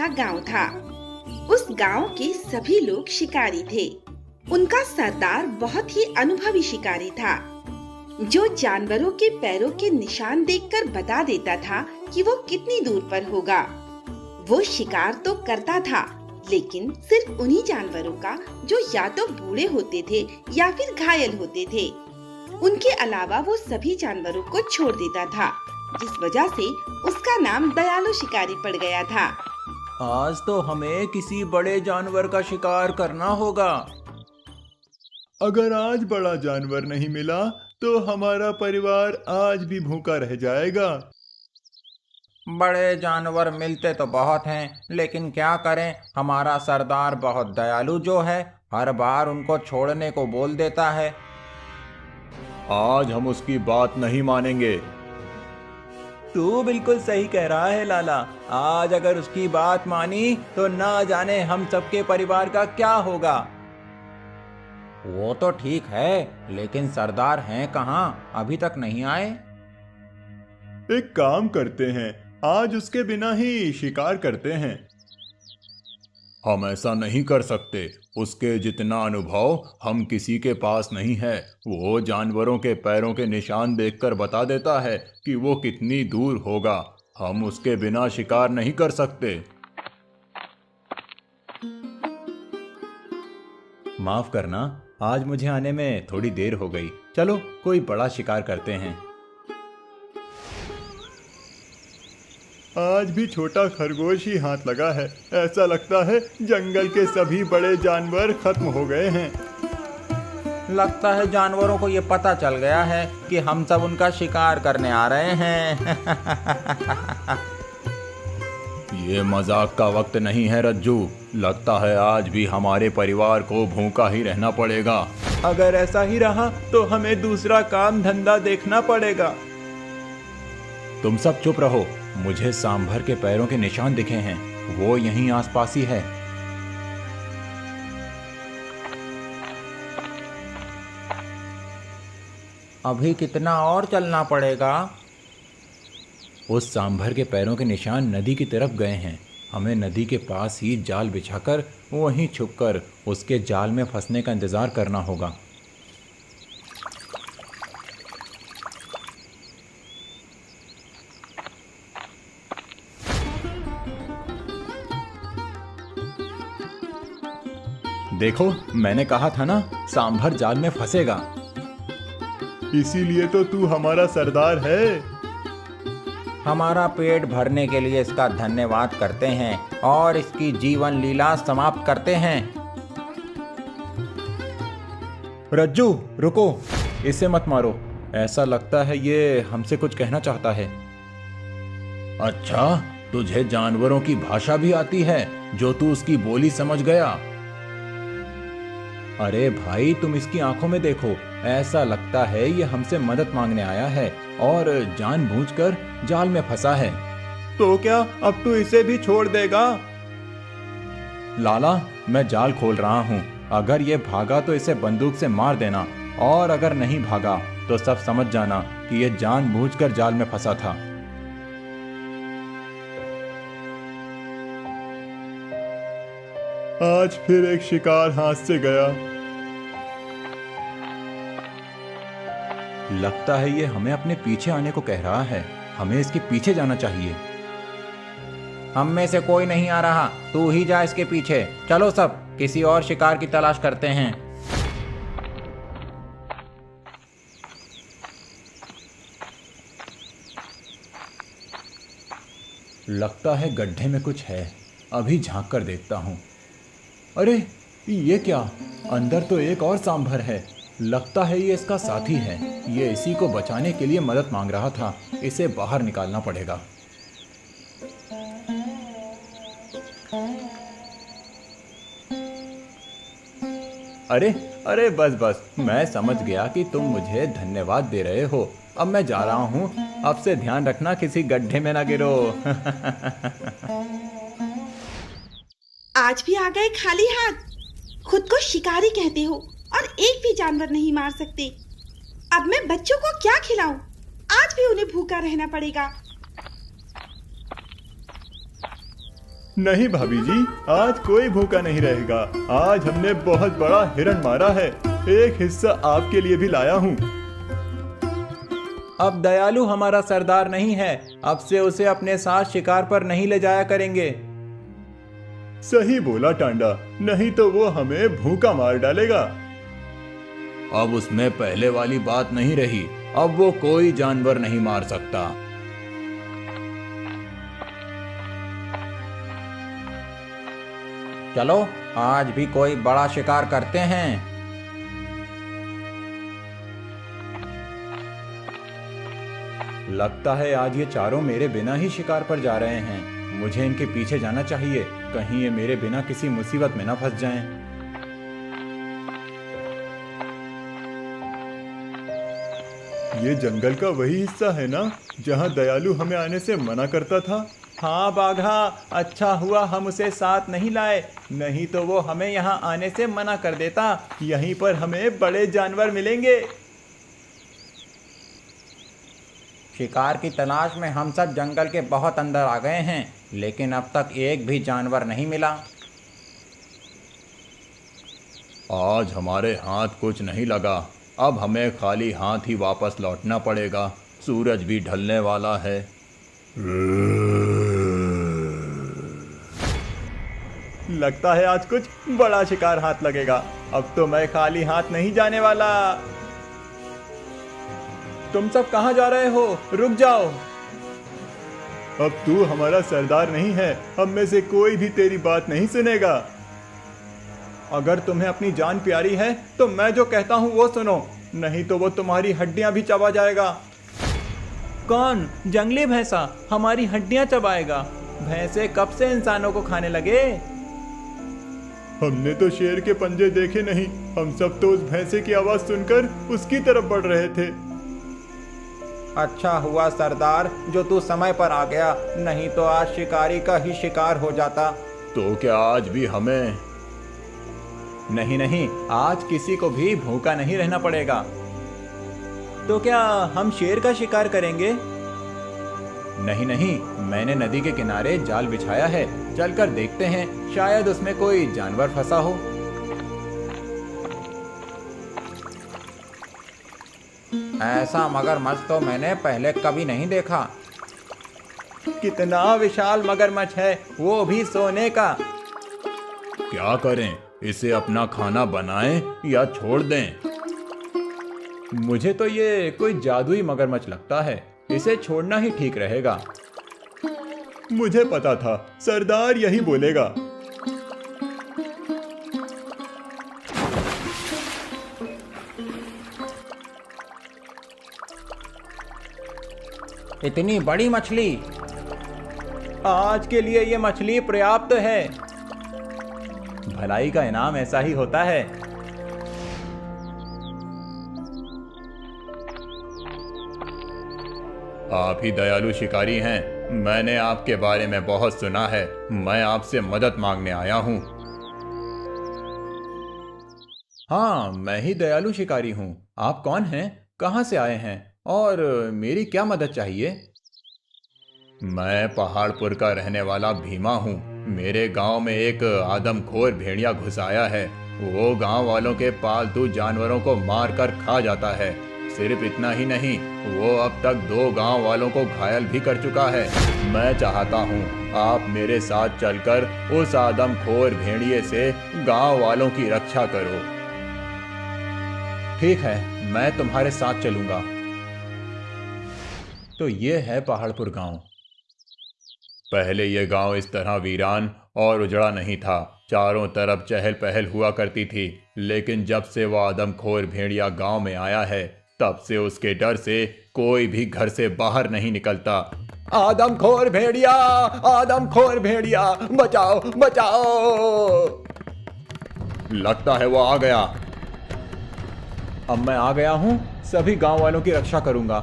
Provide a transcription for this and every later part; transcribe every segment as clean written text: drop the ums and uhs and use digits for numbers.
सा गांव था। उस गांव के सभी लोग शिकारी थे। उनका सरदार बहुत ही अनुभवी शिकारी था, जो जानवरों के पैरों के निशान देखकर बता देता था कि वो कितनी दूर पर होगा। वो शिकार तो करता था, लेकिन सिर्फ उन्हीं जानवरों का जो या तो बूढ़े होते थे या फिर घायल होते थे। उनके अलावा वो सभी जानवरों को छोड़ देता था, जिस वजह से उसका नाम दयालु शिकारी पड़ गया था। आज तो हमें किसी बड़े जानवर का शिकार करना होगा। अगर आज बड़ा जानवर नहीं मिला तो हमारा परिवार आज भी भूखा रह जाएगा। बड़े जानवर मिलते तो बहुत हैं, लेकिन क्या करें, हमारा सरदार बहुत दयालु जो है, हर बार उनको छोड़ने को बोल देता है। आज हम उसकी बात नहीं मानेंगे। तू बिल्कुल सही कह रहा है लाला। आज अगर उसकी बात मानी तो ना जाने हम सबके परिवार का क्या होगा। वो तो ठीक है, लेकिन सरदार हैं कहाँ? अभी तक नहीं आए। एक काम करते हैं, आज उसके बिना ही शिकार करते हैं। हम ऐसा नहीं कर सकते। उसके जितना अनुभव हम किसी के पास नहीं है। वो जानवरों के पैरों के निशान देखकर बता देता है कि वो कितनी दूर होगा। हम उसके बिना शिकार नहीं कर सकते। माफ करना, आज मुझे आने में थोड़ी देर हो गई। चलो कोई बड़ा शिकार करते हैं। आज भी छोटा खरगोश ही हाथ लगा है। ऐसा लगता है जंगल के सभी बड़े जानवर खत्म हो गए हैं। लगता है जानवरों को ये पता चल गया है कि हम सब उनका शिकार करने आ रहे हैं। ये मजाक का वक्त नहीं है रज्जू। लगता है आज भी हमारे परिवार को भूखा ही रहना पड़ेगा। अगर ऐसा ही रहा तो हमें दूसरा काम धंधा देखना पड़ेगा। तुम सब चुप रहो। मुझे सांभर के पैरों के निशान दिखे हैं। वो यहीं आसपास ही है। अभी कितना और चलना पड़ेगा? उस सांभर के पैरों के निशान नदी की तरफ गए हैं। हमें नदी के पास ही जाल बिछाकर वहीं छुपकर उसके जाल में फंसने का इंतजार करना होगा। देखो, मैंने कहा था ना, सांभर जाल में फंसेगा। इसीलिए तो तू हमारा सरदार है। हमारा पेट भरने के लिए इसका धन्यवाद करते हैं और इसकी जीवन लीला समाप्त करते हैं। रज्जू रुको, इसे मत मारो। ऐसा लगता है ये हमसे कुछ कहना चाहता है। अच्छा, तुझे जानवरों की भाषा भी आती है जो तू उसकी बोली समझ गया। अरे भाई, तुम इसकी आंखों में देखो। ऐसा लगता है ये हमसे मदद मांगने आया है और जानबूझकर जाल में फंसा है। तो क्या अब तू इसे भी छोड़ देगा? लाला, मैं जाल खोल रहा हूँ। अगर ये भागा तो इसे बंदूक से मार देना, और अगर नहीं भागा तो सब समझ जाना कि ये जानबूझकर जाल में फंसा था। आज फिर एक शिकार हाथ से गया। लगता है ये हमें अपने पीछे आने को कह रहा है। हमें इसके पीछे जाना चाहिए। हम में से कोई नहीं आ रहा, तू ही जा इसके पीछे। चलो सब किसी और शिकार की तलाश करते हैं। लगता है गड्ढे में कुछ है। अभी झांक कर देखता हूँ। अरे ये क्या? अंदर तो एक और सांभर है। लगता है ये इसका साथी है। ये इसी को बचाने के लिए मदद मांग रहा था। इसे बाहर निकालना पड़ेगा। अरे अरे, बस बस, मैं समझ गया कि तुम मुझे धन्यवाद दे रहे हो। अब मैं जा रहा हूँ। अब से ध्यान रखना किसी गड्ढे में ना गिरो। आज भी आ गए खाली हाथ। खुद को शिकारी कहते हो और एक भी जानवर नहीं मार सकते। अब मैं बच्चों को क्या खिलाऊं? आज भी उन्हें भूखा रहना पड़ेगा। नहीं भाभी जी, आज कोई भूखा नहीं रहेगा। आज हमने बहुत बड़ा हिरण मारा है। एक हिस्सा आपके लिए भी लाया हूँ। अब दयालु हमारा सरदार नहीं है, अब से उसे अपने साथ शिकार पर नहीं ले जाया करेंगे। सही बोला टांडा, नहीं तो वो हमें भूखा मार डालेगा। अब उसमें पहले वाली बात नहीं रही, अब वो कोई जानवर नहीं मार सकता। चलो आज भी कोई बड़ा शिकार करते हैं। लगता है आज ये चारों मेरे बिना ही शिकार पर जा रहे हैं। मुझे इनके पीछे जाना चाहिए, कहीं ये मेरे बिना किसी मुसीबत में ना फंस जाएं। ये जंगल का वही हिस्सा है ना जहाँ दयालु हमें आने से मना करता था? हाँ बाघा, अच्छा हुआ हम उसे साथ नहीं लाए, नहीं तो वो हमें यहाँ आने से मना कर देता। यहीं पर हमें बड़े जानवर मिलेंगे। शिकार की तलाश में हम सब जंगल के बहुत अंदर आ गए हैं, लेकिन अब तक एक भी जानवर नहीं मिला। आज हमारे हाथ कुछ नहीं लगा, अब हमें खाली हाथ ही वापस लौटना पड़ेगा। सूरज भी ढलने वाला है। लगता है आज कुछ बड़ा शिकार हाथ लगेगा। अब तो मैं खाली हाथ नहीं जाने वाला। तुम सब कहाँ जा रहे हो? रुक जाओ। अब तू हमारा सरदार नहीं है, हम में से कोई भी तेरी बात नहीं सुनेगा। अगर तुम्हें अपनी जान प्यारी है तो मैं जो कहता हूँ वो सुनो, नहीं तो वो तुम्हारी हड्डियां भी चबा जाएगा। कौन? जंगली भैंसा हमारी हड्डियां चबाएगा? भैंसे कब से इंसानों को खाने लगे? हमने तो शेर के पंजे देखे नहीं, हम सब तो उस भैंसे की आवाज सुनकर उसकी तरफ बढ़ रहे थे। अच्छा हुआ सरदार जो तू समय पर आ गया, नहीं तो आज शिकारी का ही शिकार हो जाता। तो क्या आज भी हमें? नहीं नहीं, आज किसी को भी भूखा नहीं रहना पड़ेगा। तो क्या हम शेर का शिकार करेंगे? नहीं नहीं, मैंने नदी के किनारे जाल बिछाया है, चलकर देखते हैं, शायद उसमें कोई जानवर फंसा हो। ऐसा मगरमच्छ तो मैंने पहले कभी नहीं देखा। कितना विशाल मगरमच्छ है, वो भी सोने का। क्या करें, इसे अपना खाना बनाएं या छोड़ दें? मुझे तो ये कोई जादुई मगरमच्छ लगता है, इसे छोड़ना ही ठीक रहेगा। मुझे पता था सरदार यही बोलेगा। इतनी बड़ी मछली? आज के लिए ये मछली पर्याप्त है। भलाई का इनाम ऐसा ही होता है। आप ही दयालु शिकारी हैं, मैंने आपके बारे में बहुत सुना है, मैं आपसे मदद मांगने आया हूँ। हाँ, मैं ही दयालु शिकारी हूँ। आप कौन हैं, कहाँ से आए हैं और मेरी क्या मदद चाहिए? मैं पहाड़पुर का रहने वाला भीमा हूँ। मेरे गांव में एक आदमखोर भेड़िया घुस आया है। वो गांव वालों के पालतू जानवरों को मार कर खा जाता है। सिर्फ इतना ही नहीं, वो अब तक 2 गांव वालों को घायल भी कर चुका है। मैं चाहता हूँ आप मेरे साथ चलकर उस आदमखोर भेड़िए से गांव वालों की रक्षा करो। ठीक है, मैं तुम्हारे साथ चलूंगा। तो ये है पहाड़पुर गांव। पहले ये गांव इस तरह वीरान और उजड़ा नहीं था। चारों तरफ चहल पहल हुआ करती थी, लेकिन जब से वो आदमखोर भेड़िया गांव में आया है, तब से उसके डर से कोई भी घर से बाहर नहीं निकलता। आदमखोर भेड़िया, आदमखोर भेड़िया, बचाओ बचाओ। लगता है वो आ गया। अब मैं आ गया हूं, सभी गांव वालों की रक्षा करूंगा।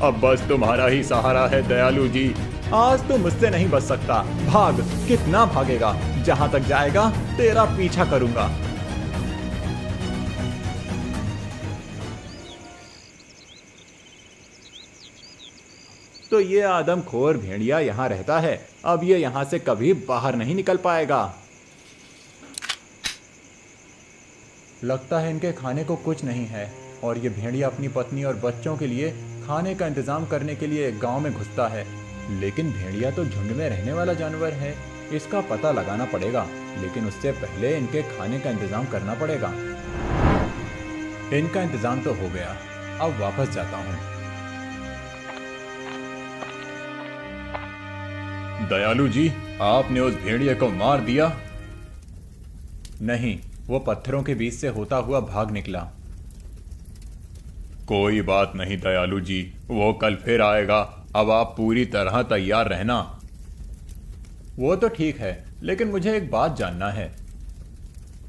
अब बस तुम्हारा ही सहारा है दयालु जी। आज तो मुझसे नहीं बच सकता। भाग। कितना भागेगा? जहां तक जाएगा तेरा पीछा करूंगा। तो ये आदमखोर भेड़िया यहाँ रहता है। अब ये यहाँ से कभी बाहर नहीं निकल पाएगा। लगता है इनके खाने को कुछ नहीं है और ये भेड़िया अपनी पत्नी और बच्चों के लिए खाने का इंतजाम करने के लिए गांव में घुसता है। लेकिन भेड़िया तो झुंड में रहने वाला जानवर है, इसका पता लगाना पड़ेगा, लेकिन उससे पहले इनके खाने का इंतजाम करना पड़ेगा। इनका इंतजाम तो हो गया, अब वापस जाता हूँ। दयालु जी, आपने उस भेड़िए को मार दिया? नहीं, वो पत्थरों के बीच से होता हुआ भाग निकला। कोई बात नहीं दयालु जी, वो कल फिर आएगा। अब आप पूरी तरह तैयार रहना। वो तो ठीक है, लेकिन मुझे एक बात जानना है।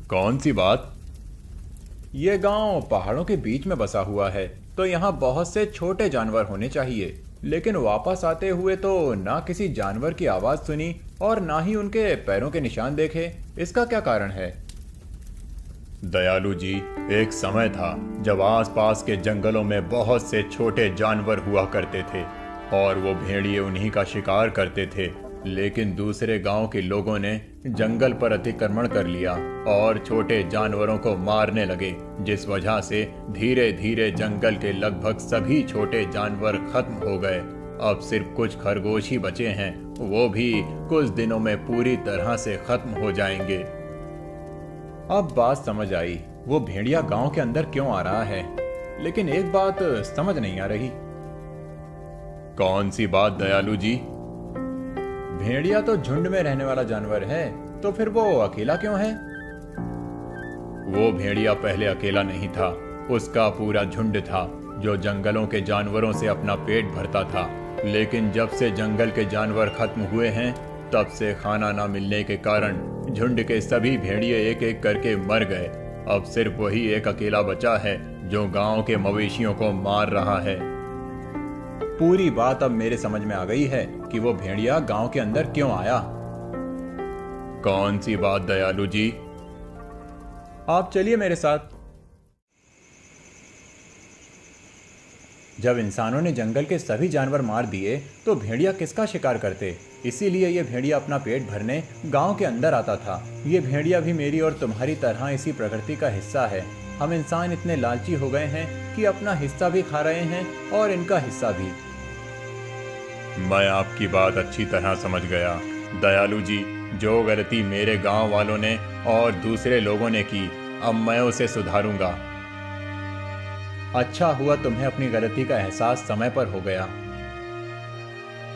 कौन सी बात? ये गांव पहाड़ों के बीच में बसा हुआ है, तो यहाँ बहुत से छोटे जानवर होने चाहिए, लेकिन वापस आते हुए तो ना किसी जानवर की आवाज सुनी और ना ही उनके पैरों के निशान देखे। इसका क्या कारण है? दयालु जी, एक समय था जब आसपास के जंगलों में बहुत से छोटे जानवर हुआ करते थे और वो भेड़िए उन्हीं का शिकार करते थे। लेकिन दूसरे गांव के लोगों ने जंगल पर अतिक्रमण कर लिया और छोटे जानवरों को मारने लगे, जिस वजह से धीरे धीरे जंगल के लगभग सभी छोटे जानवर खत्म हो गए। अब सिर्फ कुछ खरगोश ही बचे हैं, वो भी कुछ दिनों में पूरी तरह से खत्म हो जाएंगे। अब बात समझ आई, वो भेड़िया गांव के अंदर क्यों आ रहा है। लेकिन एक बात समझ नहीं आ रही। कौन सी बात दयालु जी? भेड़िया तो झुंड में रहने वाला जानवर है, तो फिर वो अकेला क्यों है? वो भेड़िया पहले अकेला नहीं था, उसका पूरा झुंड था जो जंगलों के जानवरों से अपना पेट भरता था। लेकिन जब से जंगल के जानवर खत्म हुए हैं, तब से खाना ना मिलने के कारण झुंड के सभी भेड़िए एक एक करके मर गए। अब सिर्फ वही एक अकेला बचा है जो गांव के मवेशियों को मार रहा है। पूरी बात अब मेरे समझ में आ गई है कि वो भेड़िया गांव के अंदर क्यों आया। कौन सी बात दयालु जी? आप चलिए मेरे साथ। जब इंसानों ने जंगल के सभी जानवर मार दिए तो भेड़िया किसका शिकार करते? इसीलिए ये भेड़िया अपना पेट भरने गांव के अंदर आता था। ये भेड़िया भी मेरी और तुम्हारी तरह इसी प्रकृति का हिस्सा है। हम इंसान इतने लालची हो गए हैं कि अपना हिस्सा भी खा रहे हैं और इनका हिस्सा भी। मैं आपकी बात अच्छी तरह समझ गया दयालु जी। जो गलती मेरे गांव वालों ने और दूसरे लोगों ने की, अब मैं उसे सुधारूंगा। अच्छा हुआ तुम्हें अपनी गलती का एहसास समय पर हो गया।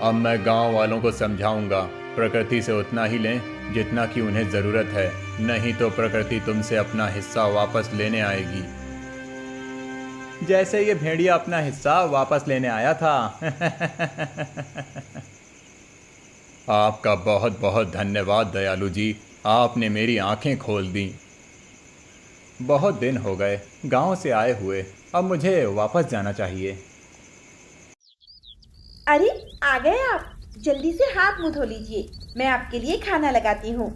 अब मैं गांव वालों को समझाऊंगा, प्रकृति से उतना ही लें जितना कि उन्हें जरूरत है, नहीं तो प्रकृति तुमसे अपना हिस्सा वापस लेने आएगी। जैसे ये भेड़िया अपना हिस्सा वापस लेने आया था। आपका बहुत बहुत धन्यवाद दयालु जी, आपने मेरी आंखें खोल दी। बहुत दिन हो गए गांव से आए हुए, अब मुझे वापस जाना चाहिए। अरे आ गए आप, जल्दी से हाथ मुंह धो लीजिए, मैं आपके लिए खाना लगाती हूँ।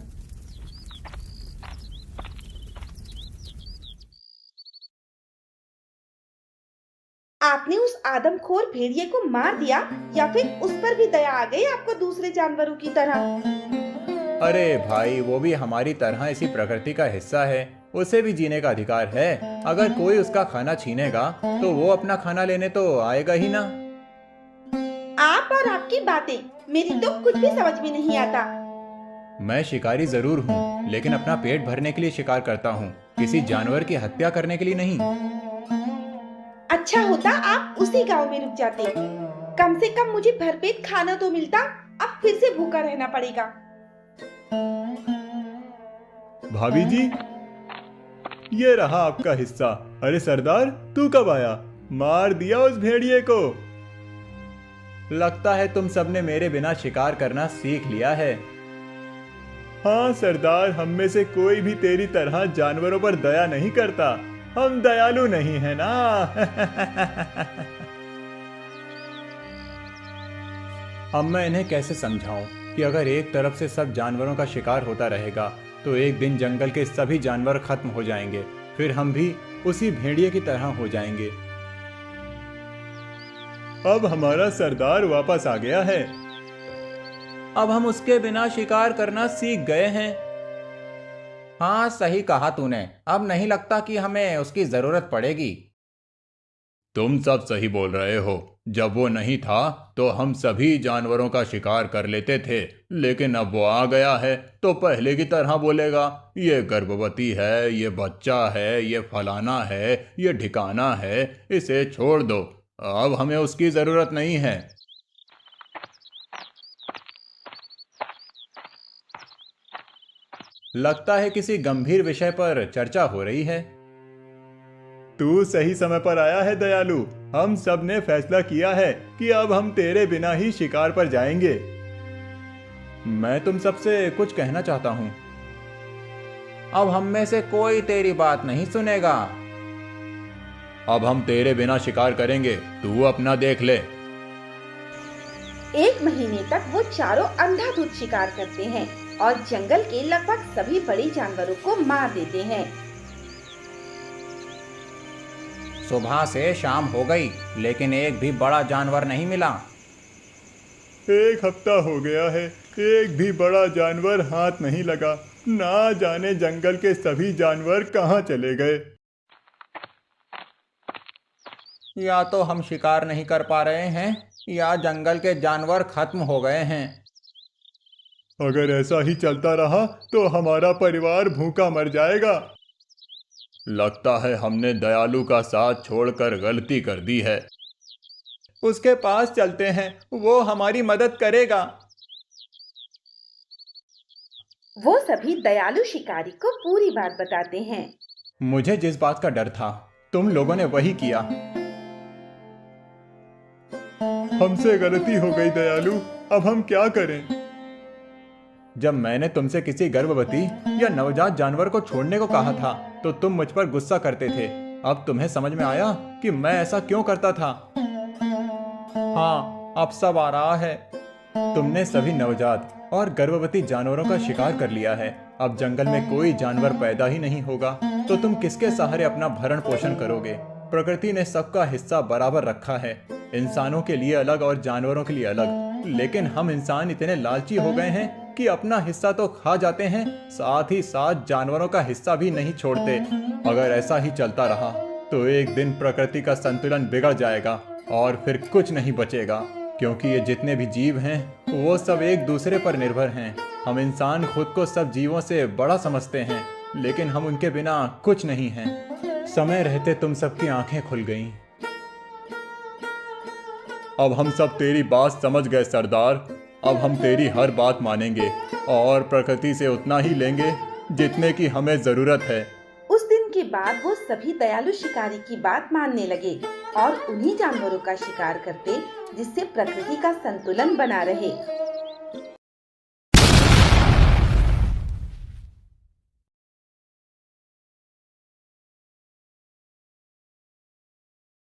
आपने उस आदमखोर भेड़िए को मार दिया या फिर उस पर भी दया आ गई आपको दूसरे जानवरों की तरह? अरे भाई, वो भी हमारी तरह इसी प्रकृति का हिस्सा है, उसे भी जीने का अधिकार है। अगर कोई उसका खाना छीनेगा तो वो अपना खाना लेने तो आएगा ही ना। आप और आपकी बातें मेरी तो कुछ भी समझ में नहीं आता। मैं शिकारी जरूर हूँ, लेकिन अपना पेट भरने के लिए शिकार करता हूँ, किसी जानवर की हत्या करने के लिए नहीं। अच्छा होता आप उसी गांव में रुक जाते, कम से कम मुझे भरपेट खाना तो मिलता। अब फिर से भूखा रहना पड़ेगा। भाभी जी, ये रहा आपका हिस्सा। अरे सरदार, तू कब आया? मार दिया उस भेड़िए को। लगता है तुम सबने मेरे बिना शिकार करना सीख लिया है। हाँ सरदार, हम में से कोई भी तेरी तरह जानवरों पर दया नहीं करता। हम दयालु नहीं है ना। अब मैं इन्हें कैसे समझाऊं कि अगर एक तरफ से सब जानवरों का शिकार होता रहेगा तो एक दिन जंगल के सभी जानवर खत्म हो जाएंगे, फिर हम भी उसी भेड़िए की तरह हो जाएंगे। अब हमारा सरदार वापस आ गया है। अब हम उसके बिना शिकार करना सीख गए हैं। हाँ, सही कहा तूने। अब नहीं लगता कि हमें उसकी जरूरत पड़ेगी। तुम सब सही बोल रहे हो। जब वो नहीं था तो हम सभी जानवरों का शिकार कर लेते थे, लेकिन अब वो आ गया है तो पहले की तरह बोलेगा, ये गर्भवती है, ये बच्चा है, ये फलाना है, ये ठिकाना है, इसे छोड़ दो, अब हमें उसकी जरूरत नहीं है। लगता है किसी गंभीर विषय पर चर्चा हो रही है। तू सही समय पर आया है दयालु। हम सब ने फैसला किया है कि अब हम तेरे बिना ही शिकार पर जाएंगे। मैं तुम सबसे कुछ कहना चाहता हूं। अब हम में से कोई तेरी बात नहीं सुनेगा। अब हम तेरे बिना शिकार करेंगे, तू अपना देख ले। 1 महीने तक वो चारों अंधाधुंध शिकार करते हैं और जंगल के लगभग सभी बड़े जानवरों को मार देते हैं। सुबह से शाम हो गई, लेकिन एक भी बड़ा जानवर नहीं मिला। 1 हफ्ता हो गया है, एक भी बड़ा जानवर हाथ नहीं लगा। ना जाने जंगल के सभी जानवर कहाँ चले गए। या तो हम शिकार नहीं कर पा रहे हैं या जंगल के जानवर खत्म हो गए हैं। अगर ऐसा ही चलता रहा तो हमारा परिवार भूखा मर जाएगा। लगता है हमने दयालु का साथ छोड़कर गलती कर दी है। उसके पास चलते हैं, वो हमारी मदद करेगा। वो सभी दयालु शिकारी को पूरी बात बताते हैं। मुझे जिस बात का डर था, तुम लोगों ने वही किया। हमसे गलती हो गई दयालु, अब हम क्या करें? जब मैंने तुमसे किसी गर्भवती या नवजात जानवर को छोड़ने को कहा था तो तुम मुझ पर गुस्सा करते थे। अब तुम्हें समझ में आया कि मैं ऐसा क्यों करता था। हाँ, अब सब आ रहा है। तुमने सभी नवजात और गर्भवती जानवरों का शिकार कर लिया है। अब जंगल में कोई जानवर पैदा ही नहीं होगा तो तुम किसके सहारे अपना भरण पोषण करोगे। प्रकृति ने सबका हिस्सा बराबर रखा है, इंसानों के लिए अलग और जानवरों के लिए अलग। लेकिन हम इंसान इतने लालची हो गए हैं कि अपना हिस्सा तो खा जाते हैं, साथ ही साथ जानवरों का हिस्सा भी नहीं छोड़ते। अगर ऐसा ही चलता रहा तो एक दिन प्रकृति का संतुलन बिगड़ जाएगा और फिर कुछ नहीं बचेगा, क्योंकि ये जितने भी जीव हैं वो सब एक दूसरे पर निर्भर हैं। हम इंसान खुद को सब जीवों से बड़ा समझते हैं, लेकिन हम उनके बिना कुछ नहीं हैं। समय रहते तुम सबकी आंखें खुल गईं। अब हम सब तेरी बात समझ गए सरदार। अब हम तेरी हर बात मानेंगे और प्रकृति से उतना ही लेंगे जितने की हमें जरूरत है। उस दिन के बाद वो सभी दयालु शिकारी की बात मानने लगे और उन्हीं जानवरों का शिकार करते जिससे प्रकृति का संतुलन बना रहे